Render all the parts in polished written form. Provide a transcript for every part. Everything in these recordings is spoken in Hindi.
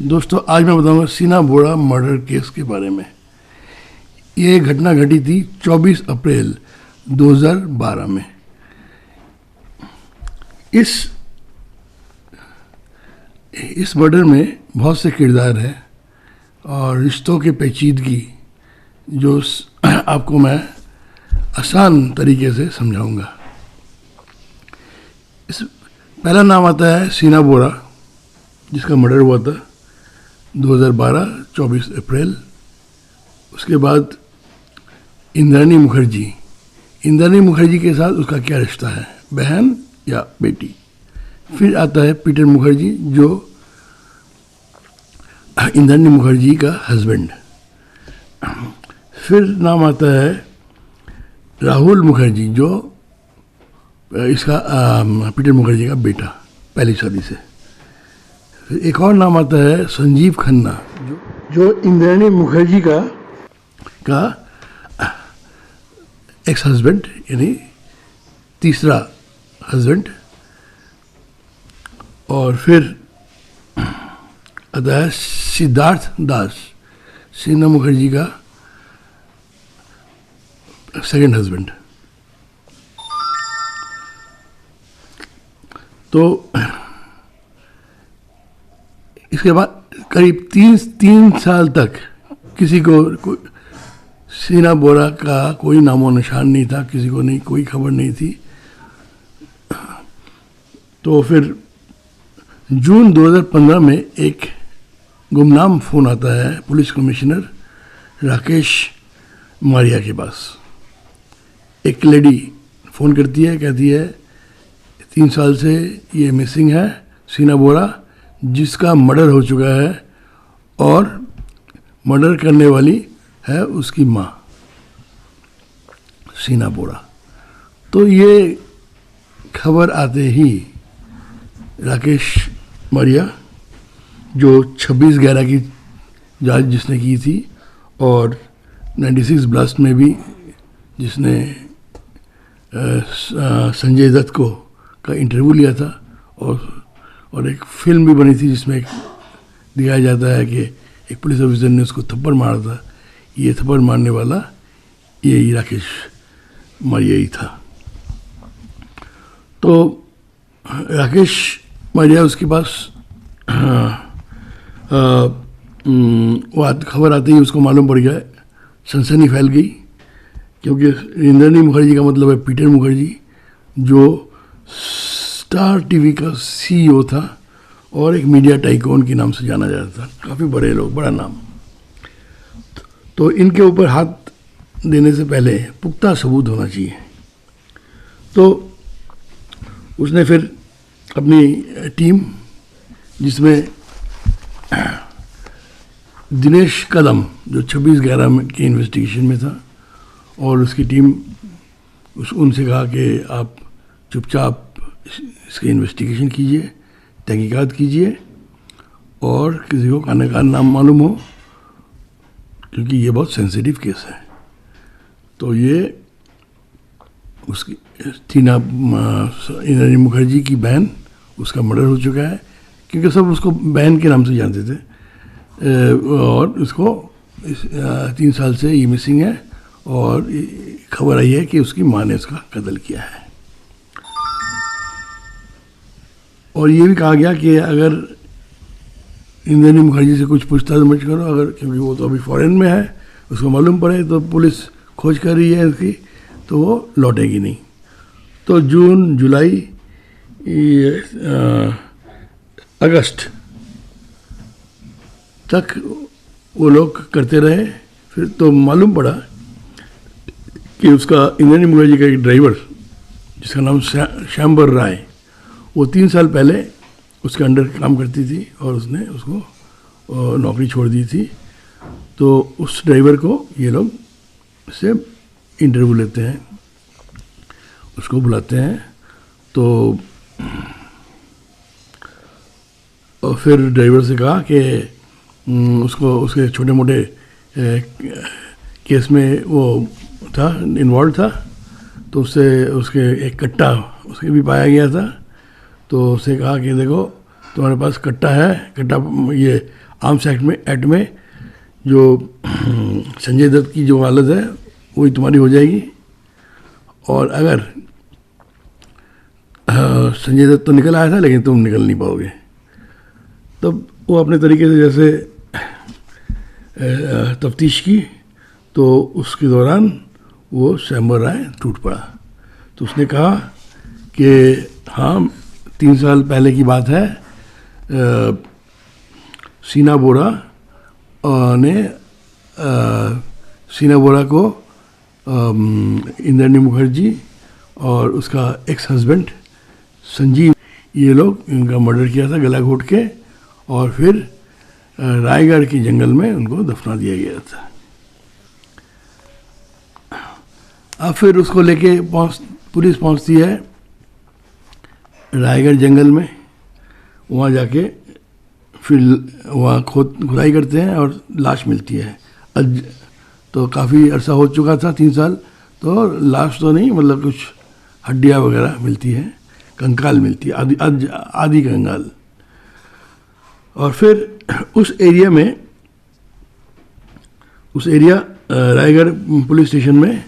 दोस्तों आज मैं बताऊंगा सीना बोरा मर्डर केस के बारे में। ये घटना घटी थी 24 अप्रैल 2012 में। इस मर्डर में बहुत से किरदार हैं और रिश्तों के पेचीदगी जो आपको मैं आसान तरीके से समझाऊंगा। पहला नाम आता है सीना बोरा, जिसका मर्डर हुआ था 2012 24 अप्रैल। उसके बाद इंद्राणी मुखर्जी के साथ उसका क्या रिश्ता है, बहन या बेटी। फिर आता है पीटर मुखर्जी, जो इंद्राणी मुखर्जी का हस्बैंड। फिर नाम आता है राहुल मुखर्जी, जो इसका पीटर मुखर्जी का बेटा पहली शादी से। फिर एक और नाम आता है संजीव खन्ना, जो इंद्राणी मुखर्जी का एक्स हस्बैंड, यानी तीसरा हस्बैंड। और फिर आता है सिद्धार्थ दास, सीना मुखर्जी का सेकंड हस्बैंड। तो इसके बाद करीब तीन साल तक किसी को सीना बोरा का कोई नामो निशान नहीं था, किसी को नहीं, कोई खबर नहीं थी। तो फिर जून 2015 में एक गुमनाम फ़ोन आता है पुलिस कमिश्नर राकेश मारिया के पास। एक लेडी फ़ोन करती है, कहती है 3 साल से ये मिसिंग है सीना बोरा, जिसका मर्डर हो चुका है और मर्डर करने वाली है उसकी माँ सीना बोरा। तो ये खबर आते ही राकेश मारिया, जो 26/11 की जांच जिसने की थी और 96 ब्लास्ट में भी जिसने संजय दत्त का इंटरव्यू लिया था, और एक फिल्म भी बनी थी जिसमें दिखाया जाता है कि एक पुलिस ऑफिसर ने उसको थप्पड़ मारा था। ये थप्पड़ मारने वाला ये राकेश मारिया ही था। तो राकेश मारिया उसके पास खबर आते ही उसको मालूम पड़ गया, सनसनी फैल गई, क्योंकि इंद्राणी मुखर्जी का मतलब है पीटर मुखर्जी, जो स्टार टीवी का सीईओ था और एक मीडिया टाइकून के नाम से जाना जाता था। काफ़ी बड़े लोग, बड़ा नाम। तो इनके ऊपर हाथ देने से पहले पुख्ता सबूत होना चाहिए। तो उसने फिर अपनी टीम, जिसमें दिनेश कदम, जो 26/11 के इन्वेस्टिगेशन में था, और उसकी टीम उनसे कहा कि आप चुपचाप इसकी इन्वेस्टिगेशन कीजिए, तहकीकात कीजिए, और किसी को खाने का नाम मालूम हो, क्योंकि ये बहुत सेंसिटिव केस है। तो ये उसकी इंद्राणी मुखर्जी की बहन, उसका मर्डर हो चुका है, क्योंकि सब उसको बहन के नाम से जानते थे, और उसको 3 साल से ये मिसिंग है, और खबर आई है कि उसकी माँ ने उसका कत्ल किया है। और ये भी कहा गया कि अगर इंद्राणी मुखर्जी से कुछ पूछताछ मत करो, अगर, क्योंकि वो तो अभी फॉरेन में है, उसको मालूम पड़े तो पुलिस खोज कर रही है इसकी, तो वो लौटेगी नहीं। तो जून, जुलाई, अगस्त तक वो लोग करते रहे। फिर तो मालूम पड़ा कि उसका इंद्राणी मुखर्जी का एक ड्राइवर, जिसका नाम श्यामबर राय, वो 3 साल पहले उसके अंडर काम करती थी और उसने उसको नौकरी छोड़ दी थी। तो उस ड्राइवर को ये लोग से इंटरव्यू लेते हैं, उसको बुलाते हैं। तो और फिर ड्राइवर से कहा कि उसको उसके छोटे मोटे केस में वो था, इन्वॉल्व था, तो उसके एक कट्टा उसके भी पाया गया था। तो उससे कहा कि देखो तुम्हारे पास कट्टा है, कट्टा ये आर्म्स एक्ट में जो संजय दत्त की जो हालत है वही तुम्हारी हो जाएगी। और अगर संजय दत्त तो निकल आया था लेकिन तुम निकल नहीं पाओगे। तब वो अपने तरीके से जैसे तफ्तीश की, तो उसके दौरान वो श्यामवर राय टूट पड़ा। तो उसने कहा कि हाँ 3 साल पहले की बात है, सीना बोरा ने सीना बोरा को इंद्राणी मुखर्जी और उसका एक्स हस्बैंड संजीव, ये लोग इनका मर्डर किया था गला घोट के, और फिर रायगढ़ के जंगल में उनको दफना दिया गया था। अब फिर उसको लेके पुलिस पहुंचती है रायगढ़ जंगल में। वहाँ जाके फिर वहाँ खुदाई करते हैं और लाश मिलती है। आज तो काफ़ी अरसा हो चुका था, 3 साल, तो लाश तो नहीं, मतलब कुछ हड्डियाँ वगैरह मिलती हैं, कंकाल मिलती है, आधी कंकाल। और फिर उस एरिया रायगढ़ पुलिस स्टेशन में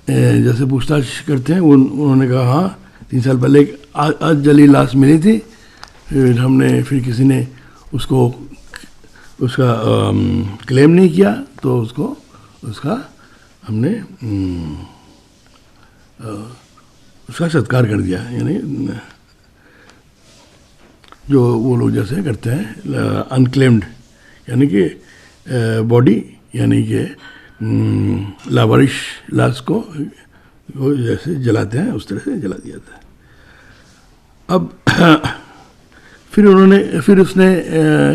जैसे पूछताछ करते हैं, उन्होंने कहा हाँ 3 साल पहले आज जली लाश मिली थी। फिर किसी ने उसका क्लेम नहीं किया, तो उसका हमने उसका सत्कार कर दिया। यानी जो वो लोग जैसे करते हैं अनक्लेम्ड, यानी कि बॉडी, यानी कि लावारिश लाश को वो जैसे जलाते हैं उस तरह से जला दिया था। अब फिर उसने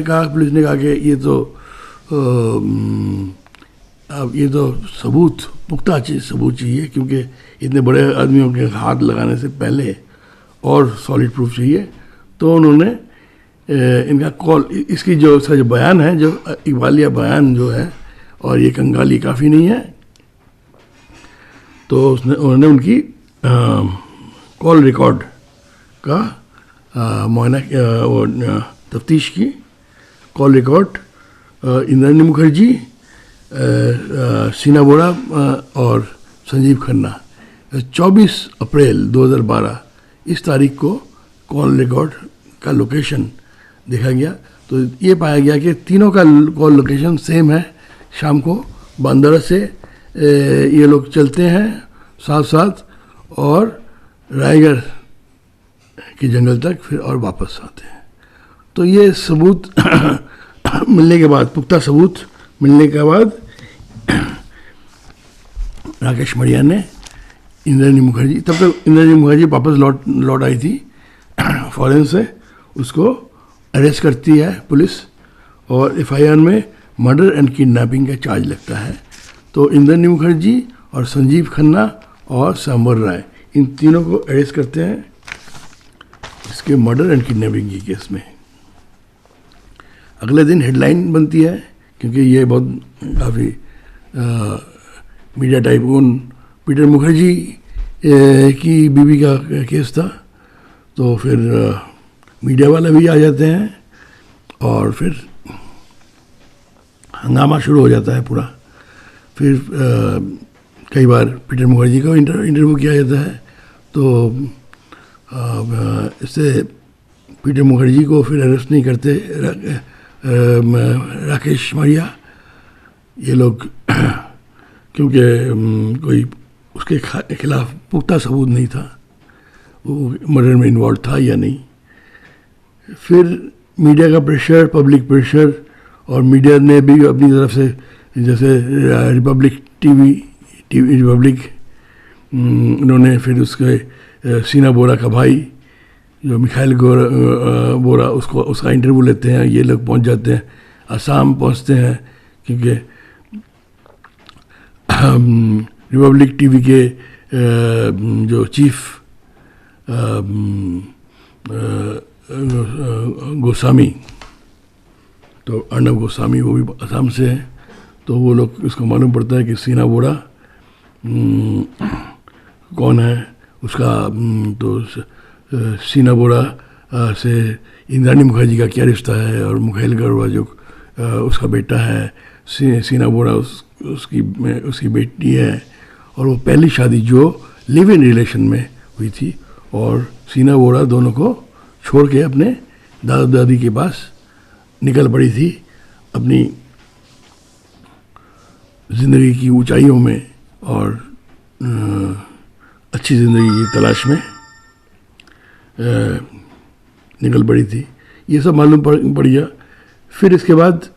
कहा, पुलिस ने कहा कि ये तो अब ये तो पुख्ता सबूत चाहिए, क्योंकि इतने बड़े आदमियों के हाथ लगाने से पहले और सॉलिड प्रूफ चाहिए। तो उन्होंने इनका इसकी इसका जो बयान है, जो इकबालिया बयान जो है, और ये कंगाली काफ़ी नहीं है, तो उन्होंने उनकी कॉल रिकॉर्ड का मुआयना तफ्तीश की। कॉल रिकॉर्ड इंद्राणी मुखर्जी, सीना बोरा और संजीव खन्ना, 24 अप्रैल 2012 इस तारीख को कॉल रिकॉर्ड का लोकेशन देखा गया। तो ये पाया गया कि तीनों का कॉल लोकेशन सेम है। शाम को बांद्रा से ये लोग चलते हैं साथ साथ और रायगढ़ के जंगल तक फिर और वापस आते हैं। तो ये सबूत मिलने के बाद, पुख्ता सबूत मिलने के बाद, राकेश मड़िया ने इंद्राणी मुखर्जी, तब तक इंद्राणी मुखर्जी वापस लौट आई थी फॉरेन से, उसको अरेस्ट करती है पुलिस और एफआईआर में मर्डर एंड किडनैपिंग का चार्ज लगता है। तो इंद्राणी मुखर्जी और संजीव खन्ना और श्यामवर राय, इन तीनों को अरेस्ट करते हैं इसके मर्डर एंड किडनैपिंग के केस में। अगले दिन हेडलाइन बनती है, क्योंकि ये बहुत काफ़ी मीडिया टाइप पीटर मुखर्जी की बीवी का केस था। तो फिर मीडिया वाले भी आ जाते हैं और फिर हंगामा शुरू हो जाता है पूरा। फिर कई बार पीटर मुखर्जी को इंटरव्यू किया जाता है। तो इससे पीटर मुखर्जी को फिर अरेस्ट नहीं करते राकेश मड़िया, ये लोग, क्योंकि कोई उसके खिलाफ पुख्ता सबूत नहीं था, वो मर्डर में इन्वॉल्व था या नहीं। फिर मीडिया का प्रेशर, पब्लिक प्रेशर, और मीडिया ने भी अपनी तरफ से, जैसे रिपब्लिक उन्होंने फिर उसके सीना बोरा का भाई जो मिखाइल बोरा, उसका इंटरव्यू लेते हैं। ये लोग पहुंच जाते हैं, असम पहुंचते हैं, क्योंकि रिपब्लिक टीवी के जो चीफ गोस्वामी, तो अर्णब गोस्वामी, वो भी असम से हैं। तो वो लोग, उसको मालूम पड़ता है कि सीना बोरा कौन है उसका। तो सीना बोरा से इंद्राणी मुखर्जी का क्या रिश्ता है, और मिखाइल बोरा जो उसका बेटा है, सीना बोरा उसकी बेटी है, और वो पहली शादी जो लिव इन रिलेशन में हुई थी, और सीना बोरा दोनों को छोड़ के अपने दादा दादी के पास निकल पड़ी थी अपनी ज़िंदगी की ऊंचाइयों में और अच्छी ज़िंदगी की तलाश में निकल पड़ी थी। ये सब मालूम पड़ गया। फिर इसके बाद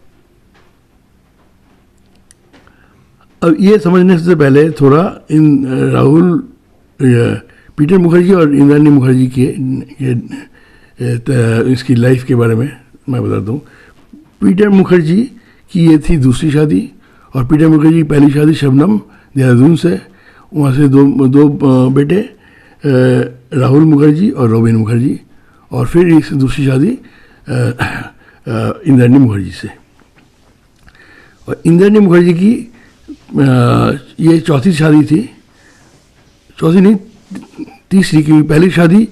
अब ये समझने से पहले थोड़ा इन पीटर मुखर्जी और इंद्राणी मुखर्जी के इसकी लाइफ के बारे में मैं बताता हूँ। पीटर मुखर्जी की ये थी दूसरी शादी, और पीटर मुखर्जी की पहली शादी शबनम देहरादून से, वहाँ से दो बेटे राहुल मुखर्जी और रोबिन मुखर्जी, और फिर इस दूसरी शादी इंद्राणी मुखर्जी से। और इंद्राणी मुखर्जी की ये चौथी शादी थी, चौथी नहीं तीसरी, की पहली शादी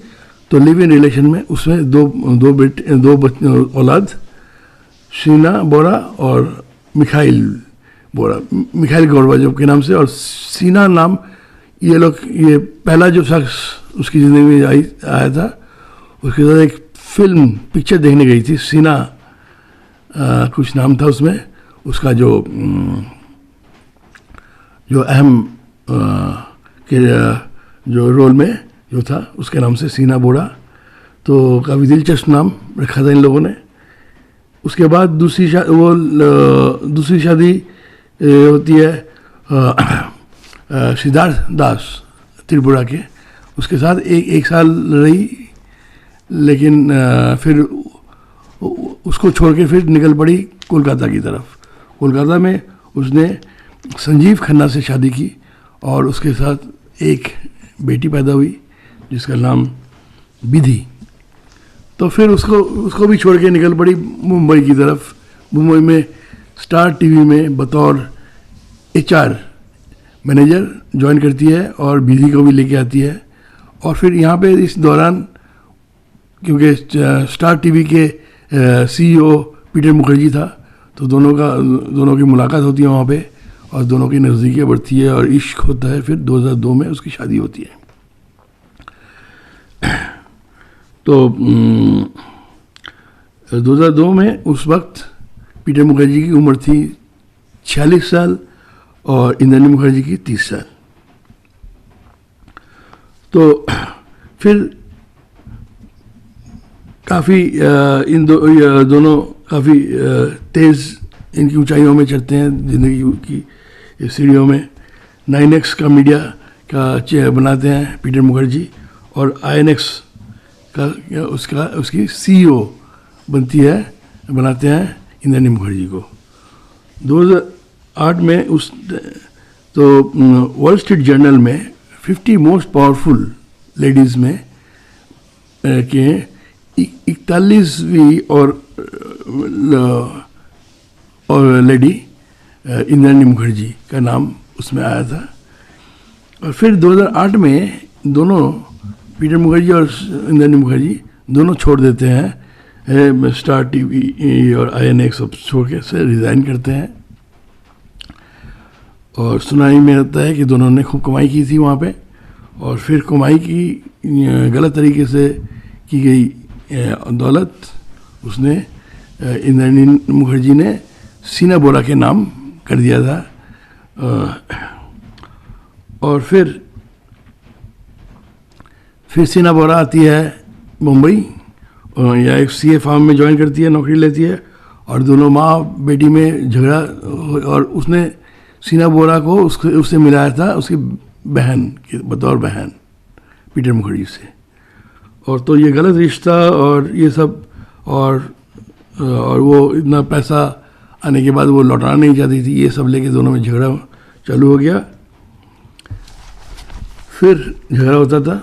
तो लिव इन रिलेशन में, उसमें दो औलाद शीना बोरा और मिखाइल बोरा, मिखाइल गोरबाचोव के नाम से। और सीना नाम ये पहला जो शख्स उसकी ज़िंदगी में आया था, उसके साथ एक पिक्चर देखने गई थी, सीना कुछ नाम था उसमें, उसका जो अहम के जो रोल में जो था उसके नाम से सीना बोरा, तो काफ़ी दिलचस्प नाम रखा था इन लोगों ने। उसके बाद दूसरी शादी होती है सिद्धार्थ दास त्रिपुरा के, उसके साथ एक साल रही, लेकिन फिर उसको छोड़ के फिर निकल पड़ी कोलकाता की तरफ। कोलकाता में उसने संजीव खन्ना से शादी की, और उसके साथ एक बेटी पैदा हुई जिसका नाम विधि। तो फिर उसको भी छोड़ के निकल पड़ी मुंबई की तरफ। मुंबई में स्टार टीवी में बतौर HR मैनेजर ज्वाइन करती है, और विधि को भी लेके आती है। और फिर यहाँ पे इस दौरान, क्योंकि स्टार टीवी के CEO पीटर मुखर्जी था, तो दोनों की मुलाकात होती है वहाँ पे, और दोनों की नज़दीकियाँ बढ़ती है और इश्क होता है। फिर 2002 में उसकी शादी होती है। तो 2002 में उस वक्त पीटर मुखर्जी की उम्र थी 46 साल और इंद्राणी मुखर्जी की 30 साल। तो फिर काफ़ी दोनों काफ़ी तेज़ इनकी ऊंचाइयों में चढ़ते हैं ज़िंदगी की सीढ़ियों में। 9X का मीडिया का बनाते हैं पीटर मुखर्जी, और INX का उसकी CEO बनाते हैं इंद्राणी मुखर्जी को। 2008 में तो वॉल स्ट्रीट जर्नल में 50 मोस्ट पावरफुल लेडीज़ में के 41वीं और लेडी इंद्राणी मुखर्जी का नाम उसमें आया था। और फिर 2008 में दोनों पीटर मुखर्जी और इंद्राणी मुखर्जी दोनों छोड़ देते हैं स्टार टीवी और INX सब छोड़ के से रिज़ाइन करते हैं। और सुनाई में आता है कि दोनों ने खूब कमाई की थी वहाँ पे, और फिर कमाई की गलत तरीके से की गई दौलत उसने इंद्राणी मुखर्जी ने सीना बोरा के नाम कर दिया था। और फिर सीना बोरा आती है मुंबई, या एक CA फार्म में ज्वाइन करती है, नौकरी लेती है, और दोनों माँ बेटी में झगड़ा, और उसने सीना बोरा को उससे मिलाया था उसकी बहन के बतौर बहन पीटर मुखर्जी से। और तो ये गलत रिश्ता और ये सब, और वो इतना पैसा आने के बाद वो लौटाना नहीं चाहती थी, ये सब लेके दोनों में झगड़ा चालू हो गया। फिर झगड़ा होता था,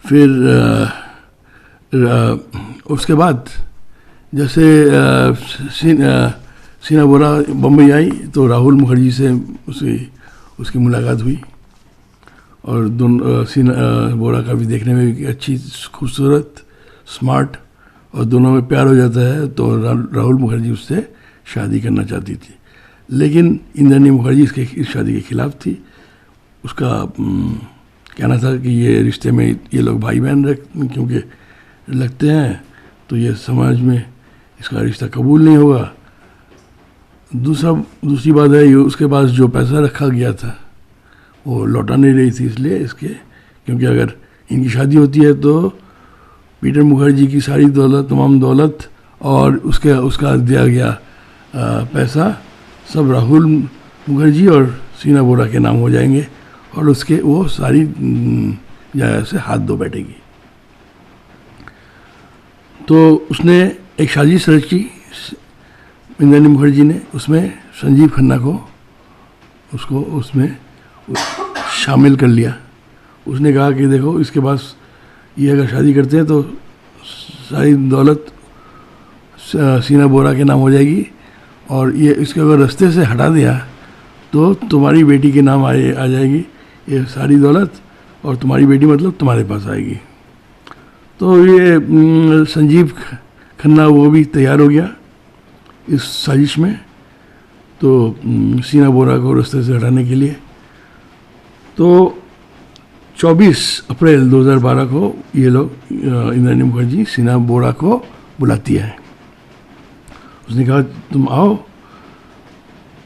फिर उसके बाद जैसे सीना बोरा बम्बई आई तो राहुल मुखर्जी से उसकी मुलाकात हुई, और दोनों सीना बोरा का भी देखने में भी अच्छी, खूबसूरत, स्मार्ट और दोनों में प्यार हो जाता है। तो राहुल मुखर्जी उससे शादी करना चाहती थी, लेकिन इंद्राणी मुखर्जी इस शादी के खिलाफ थी। उसका कहना था कि ये रिश्ते में ये लोग भाई बहन क्योंकि लगते हैं, तो ये समाज में इसका रिश्ता कबूल नहीं होगा। दूसरी बात है, ये उसके पास जो पैसा रखा गया था वो लौटा नहीं रही थी, इसलिए इसके क्योंकि अगर इनकी शादी होती है तो पीटर मुखर्जी की सारी दौलत, तमाम दौलत और उसका दिया गया पैसा सब राहुल मुखर्जी और सीना बोरा के नाम हो जाएंगे और उसके वो सारी जगह से हाथ धो बैठेगी। तो उसने एक साजिश रची इंद्राणी मुखर्जी ने, उसमें संजीव खन्ना को उसमें शामिल कर लिया। उसने कहा कि देखो इसके पास ये अगर शादी करते हैं तो सारी दौलत सीना बोरा के नाम हो जाएगी और ये इसके अगर रास्ते से हटा दिया तो तुम्हारी बेटी के नाम आ जाएगी ये सारी दौलत, और तुम्हारी बेटी मतलब तुम्हारे पास आएगी। तो ये संजीव खन्ना वो भी तैयार हो गया इस साजिश में, तो सीना बोरा को रास्ते से हटाने के लिए। तो 24 अप्रैल 2012 को ये लोग इंद्राणी मुखर्जी सीना बोरा को बुलाती है। उसने कहा तुम आओ,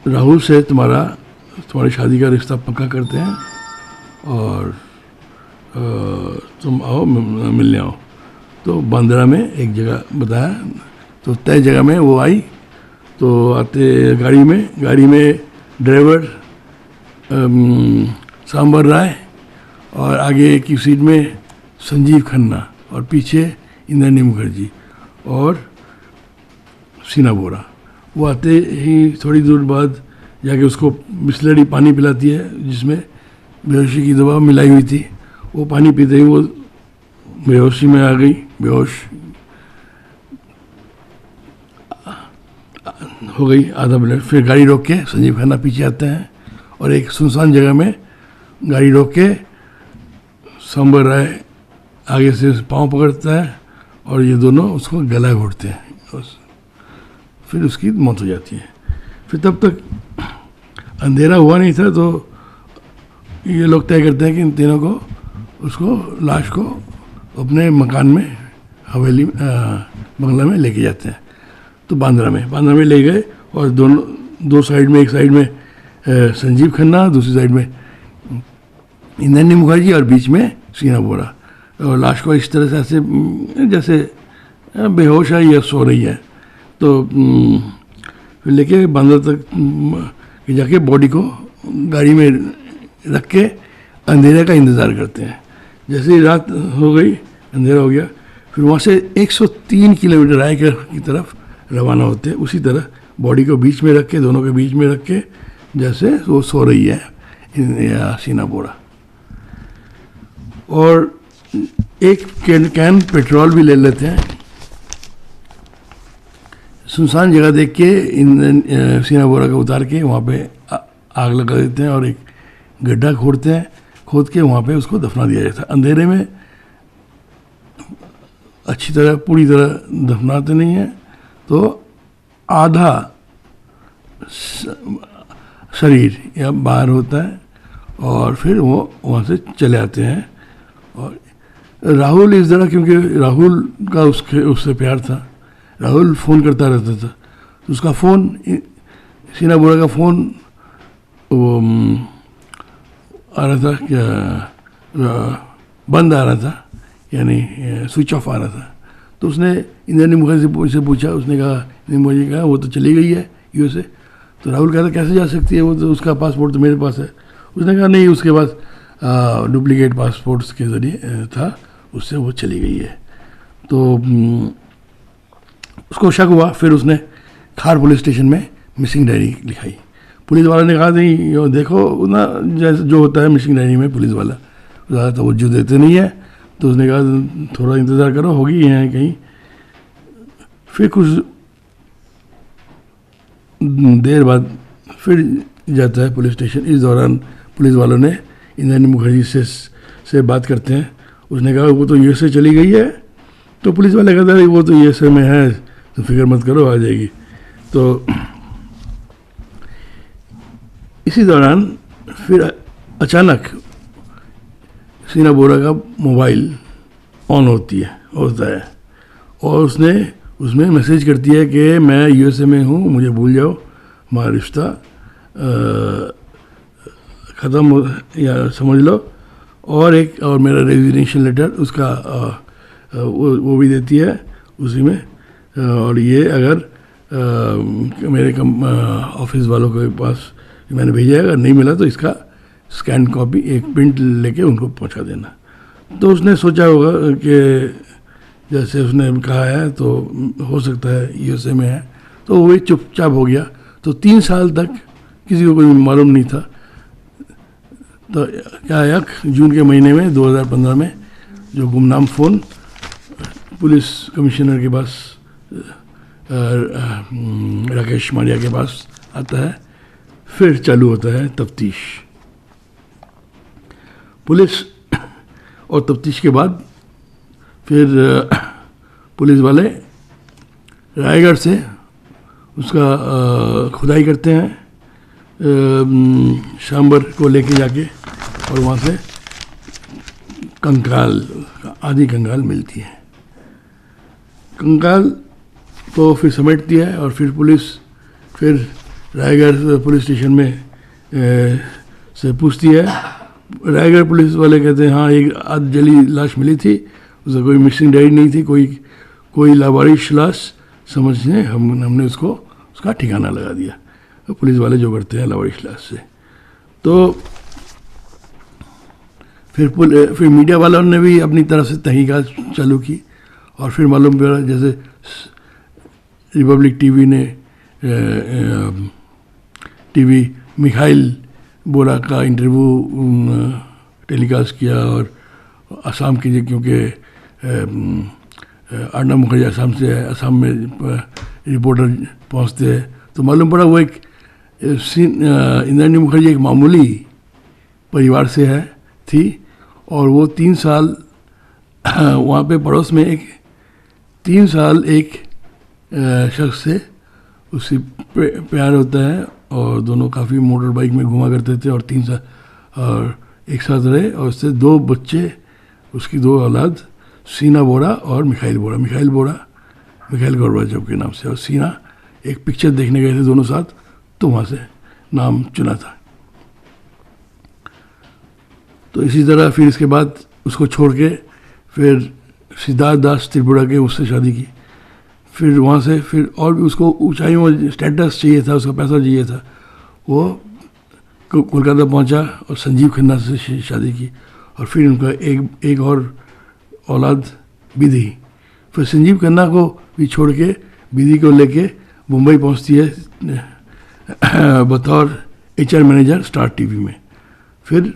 राहुल से तुम्हारी शादी का रिश्ता पक्का करते हैं और तुम आओ मिलने आओ। तो बांद्रा में एक जगह बताया, तो तय जगह में वो आई। तो आते गाड़ी में ड्राइवर सांबर राय और आगे की सीट में संजीव खन्ना और पीछे इंद्राणी मुखर्जी और सीना बोरा। वो आते ही थोड़ी दूर बाद जाके उसको बिस्लरी पानी पिलाती है जिसमें बेहोशी की दवा मिलाई हुई थी। वो पानी पीते ही वो बेहोशी में आ गई, बेहोश हो गई आधा मिनट। फिर गाड़ी रोक के संजीव खन्ना पीछे आते हैं और एक सुनसान जगह में गाड़ी रोक के सांबर राय आगे से पाँव पकड़ता है और ये दोनों उसको गला घोटते हैं और फिर उसकी मौत हो जाती है। फिर तब तक अंधेरा हुआ नहीं था, तो ये लोग तय करते हैं कि इन तीनों को लाश को अपने मकान में हवेली बंगला में लेके जाते हैं। तो बांद्रा में ले गए और दो साइड में, एक साइड में संजीव खन्ना, दूसरी साइड में इंद्राणी मुखर्जी और बीच में सीना बोरा। और लाश को इस तरह से ऐसे जैसे बेहोश है या सो रही है। तो फिर लेके बांद्रा तक जाके बॉडी को गाड़ी में रख के अंधेरे का इंतज़ार करते हैं। जैसे ही रात हो गई, अंधेरा हो गया, फिर वहाँ से 103 किलोमीटर रायगढ़ की तरफ रवाना होते हैं। उसी तरह बॉडी को बीच में रख के, दोनों के बीच में रख के, जैसे वो सो रही है सीना बोरा। और एक कैन पेट्रोल भी ले लेते हैं। सुनसान जगह देख के सीना बोरा को उतार के वहाँ पे आग लगा देते हैं और एक गड्ढा खोद के वहाँ पे उसको दफना दिया जाता है। अंधेरे में अच्छी तरह पूरी तरह दफनाते नहीं हैं, तो आधा शरीर या बाहर होता है और फिर वो वहाँ से चले आते हैं। और राहुल इस तरह, क्योंकि राहुल का उससे प्यार था, राहुल फ़ोन करता रहता था, तो उसका फ़ोन, सीना बोरा का फ़ोन वो आ रहा था क्या, बंद आ रहा था, यानी स्विच ऑफ आ रहा था। तो उसने इंद्राणी मुखर्जी से पूछा, उसने कहा, इंद्राणी मुखर्जी कहा वो तो चली गई है यूएस से। तो राहुल कहता कैसे जा सकती है, वो तो उसका पासपोर्ट तो मेरे पास है। उसने कहा नहीं, उसके पास डुप्लीकेट पासपोर्ट्स के ज़रिए था, उससे वो चली गई है। तो उसको शक हुआ, फिर उसने खार पुलिस स्टेशन में मिसिंग डायरी लिखाई। पुलिस वाले ने कहा नहीं, देखो ना जैसे जो होता है मिसिंग डायरी में, पुलिस वाला ज़्यादा तवज्जो देते नहीं है। तो उसने कहा थोड़ा इंतज़ार करो, होगी यहाँ कहीं। फिर कुछ देर बाद फिर जाता है पुलिस स्टेशन। इस दौरान पुलिस वालों ने इंद्राणी मुखर्जी से बात करते हैं। उसने कहा वो तो यूएस से चली गई है, तो पुलिस वाले कहता है वो तो यूएसए में है, तो फिक्र मत करो, आ जाएगी। तो इसी दौरान फिर अचानक सीना बोरा का मोबाइल ऑन होता है और उसमें मैसेज करती है कि मैं यूएसए में हूँ, मुझे भूल जाओ, हमारा रिश्ता ख़त्म या समझ लो। और मेरा रेजिग्नेशन लेटर उसका वो भी देती है उसी में। और ये अगर मेरे ऑफिस वालों के पास मैंने भेजा है, अगर नहीं मिला तो इसका स्कैन कॉपी एक प्रिंट लेके उनको पहुंचा देना। तो उसने सोचा होगा कि जैसे उसने कहा है तो हो सकता है यूएसए में है, तो वो भी चुपचाप हो गया। तो 3 साल तक किसी को कोई मालूम नहीं था। तो क्या आया जून के महीने में 2015 में जो गुमनाम फ़ोन पुलिस कमिश्नर के पास राकेश मारिया के पास आता है, फिर चालू होता है तफ्तीश। पुलिस और तफ्तीश के बाद फिर पुलिस वाले रायगढ़ से उसका खुदाई करते हैं शाम्बर को लेके जाके, और वहाँ से आधी कंकाल मिलती है। कंकाल तो फिर समेटती है और फिर पुलिस फिर रायगढ़ पुलिस स्टेशन में से पूछती है। रायगढ़ पुलिस वाले कहते हैं हाँ एक आध जली लाश मिली थी, उसका कोई मिसिंग डायरी नहीं थी, कोई लावारिश लाश समझने हमने उसका ठिकाना लगा दिया। तो पुलिस वाले जो करते हैं लावारिश लाश से। तो फिर मीडिया वालों ने भी अपनी तरफ से तहकीकात चालू की और फिर मालूम पड़ा, जैसे रिपब्लिक टीवी मिखाइल बोरा का इंटरव्यू टेलीकास्ट किया और असम की, क्योंकि अर्नब मुखर्जी असम से है, असम में रिपोर्टर पहुंचते हैं, तो मालूम पड़ा वो एक इंद्राणी मुखर्जी एक मामूली परिवार से थी और वो 3 साल वहाँ पे पड़ोस में 3 साल एक शख्स से उससे प्यार होता है और दोनों काफ़ी मोटर बाइक में घुमा करते थे और 3 साल और एक साथ रहे और उससे 2 बच्चे, उसकी 2 औलाद, सीना बोरा और मिखाइल गोरबाचोव के नाम से। और सीना एक पिक्चर देखने गए थे दोनों साथ, तो वहाँ से नाम चुना था। तो इसी तरह फिर इसके बाद उसको छोड़ के फिर सिद्धार्थ दास त्रिपुरा के उससे शादी की। फिर वहाँ से फिर और भी उसको ऊंचाई में स्टेटस चाहिए था, उसका पैसा चाहिए था, वो कोलकाता पहुँचा और संजीव खन्ना से शादी की और फिर उनका एक और औलाद विधि। फिर संजीव खन्ना को भी छोड़ के विधि को लेके मुंबई पहुँचती है बतौर HR मैनेजर स्टार टीवी में। फिर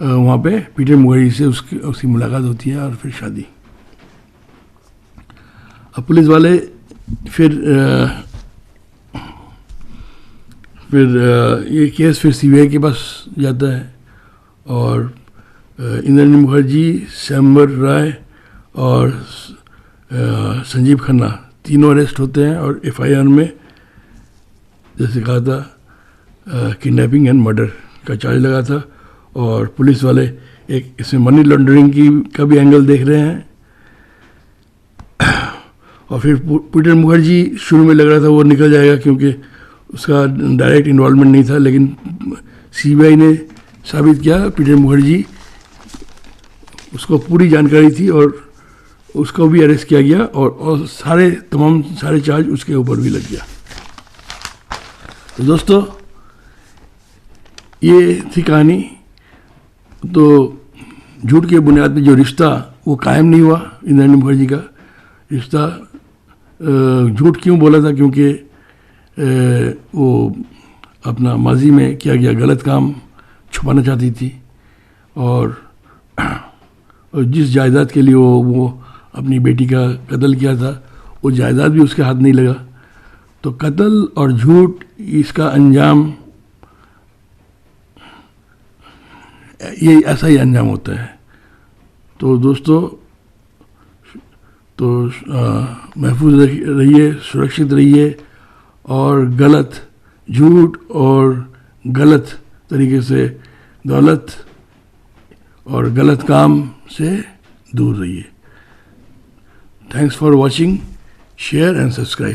वहाँ पे पीटर मुखर्जी से उसकी मुलाकात होती है और फिर शादी। अब पुलिस वाले फिर ये केस फिर CBI के पास जाता है और इंद्राणी मुखर्जी, श्यामवर राय और संजीव खन्ना तीनों अरेस्ट होते हैं और FIR में जैसे कहा था किडनैपिंग एंड मर्डर का चार्ज लगा था। और पुलिस वाले एक इसमें मनी लॉन्ड्रिंग का भी एंगल देख रहे हैं। और फिर पीटर मुखर्जी शुरू में लग रहा था वो निकल जाएगा क्योंकि उसका डायरेक्ट इन्वॉल्वमेंट नहीं था, लेकिन CBI ने साबित किया पीटर मुखर्जी, उसको पूरी जानकारी थी और उसको भी अरेस्ट किया गया और सारे चार्ज उसके ऊपर भी लग गया। तो दोस्तों ये थी कहानी। तो झूठ के बुनियाद पे जो रिश्ता वो कायम नहीं हुआ, इंद्राणी मुखर्जी का रिश्ता झूठ क्यों बोला था, क्योंकि वो अपना माजी में किया गया गलत काम छुपाना चाहती थी और जिस जायदाद के लिए वो अपनी बेटी का कत्ल किया था वो जायदाद भी उसके हाथ नहीं लगा। तो कत्ल और झूठ इसका अंजाम ये ऐसा ही अंजाम होता है। तो दोस्तों तो महफूज रहिए, सुरक्षित रहिए, और गलत, झूठ और गलत तरीके से दौलत और गलत काम से दूर रहिए। Thanks for watching, share and subscribe.